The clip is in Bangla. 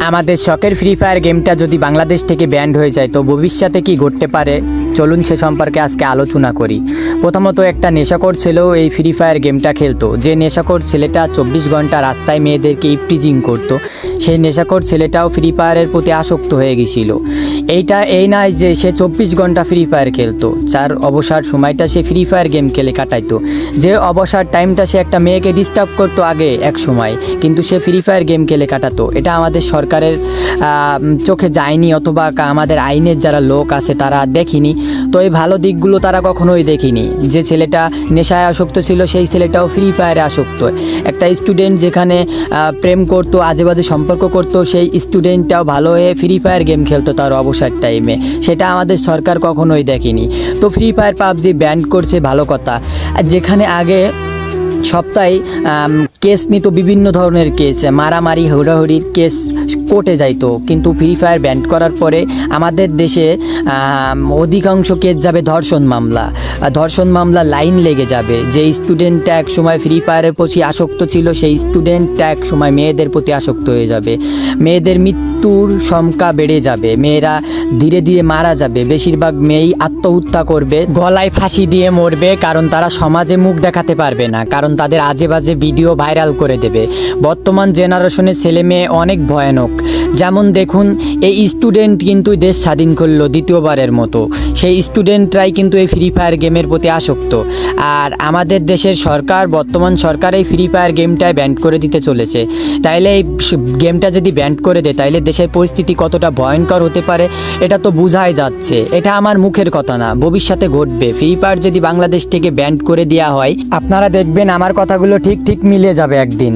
আমাদের শখের ফ্রি ফায়ার গেমটা যদি বাংলাদেশ থেকে ব্যান্ড হয়ে যায় তো ভবিষ্যতে কি ঘটতে পারে চলুন সে সম্পর্কে আজকে আলোচনা করি। প্রথমত একটা নেশাখোর ছেলেও এই ফ্রি ফায়ার গেমটা খেলতো। যে নেশাখোর ছেলেটা 24 ঘন্টা রাস্তায় মেয়েদেরকে ইপটিজিং করতো, সেই নেশাখোর ছেলেটাও ফ্রি ফায়ারের প্রতি আসক্ত হয়ে গেছিল। এই নয় যে সে 24 ঘন্টা ফ্রি ফায়ার খেলতো, যার অবসর সময়টা সে ফ্রি ফায়ার গেম খেলে কাটাইতো। যে অবসর টাইমটা সে একটা মেয়েকে ডিস্টার্ব করতো আগে এক সময়, কিন্তু সে ফ্রি ফায়ার গেম খেলে কাটাতো। এটা আমাদের সরকারের চোখে যায়নি, অথবা আমাদের আইনের যারা লোক আছে তারা দেখিনি। তো এই ভালো দিকগুলো তারা কখনোই দেখিনি। যে ছেলেটা নেশায় আসক্ত ছিল সেই ছেলেটাও ফ্রি ফায়ারে আসক্ত। একটা স্টুডেন্ট যেখানে প্রেম করতো, আজে বাজে সম্পর্ক করতো, সেই স্টুডেন্টটাও ভালো হয়ে ফ্রি ফায়ার গেম খেলতো তার অবসর টাইমে। সেটা আমাদের সরকার কখনোই দেখেনি। তো ফ্রি ফায়ার পাবজি ব্যান করছে ভালো কথা। যেখানে আগে সপ্তাহে কেস নিত, বিভিন্ন ধরনের কেস, মারামারি হুড়াহুড়ির কেস কোর্টে যাইতো, কিন্তু ফ্রি ফায়ার ব্যান করার পরে আমাদের দেশে অধিকাংশ কেস যাবে ধর্ষণ মামলা লাইন লেগে যাবে। যে স্টুডেন্টটা এক সময় ফ্রি ফায়ারের প্রতি আসক্ত ছিল সেই স্টুডেন্টটা এক সময় মেয়েদের প্রতি আসক্ত হয়ে যাবে। মেয়েদের মৃত্যুর সংখ্যা বেড়ে যাবে, মেয়েরা ধীরে ধীরে মারা যাবে। বেশিরভাগ মেয়েই আত্মহত্যা করবে, গলায় ফাঁসি দিয়ে মরবে, কারণ তারা সমাজে মুখ দেখাতে পারবে না, কারণ তাদের আজে বাজে ভিডিও ভাইরাল করে দেবে। বর্তমান জেনারেশনের ছেলে মেয়ে অনেক ভয়ানক। যেমন দেখুন, এই স্টুডেন্ট কিন্তু দেশ স্বাধীন করলো দ্বিতীয়বারের মতো, সেই স্টুডেন্টরাই কিন্তু এই ফ্রি ফায়ার গেমের প্রতি আসক্ত। আর আমাদের দেশের সরকার, বর্তমান সরকার এই ফ্রি ফায়ার গেমটায় ব্যান করে দিতে চলেছে। তাইলে এই গেমটা যদি ব্যান করে দেয় তাইলে দেশের পরিস্থিতি কতটা ভয়ঙ্কর হতে পারে এটা তো বোঝাই যাচ্ছে। এটা আমার মুখের কথা না, ভবিষ্যতে ঘটবে। ফ্রি ফায়ার যদি বাংলাদেশ থেকে ব্যান করে দেওয়া হয়, আপনারা দেখবেন আমার কথাগুলো ঠিক মিলে যাবে একদিন।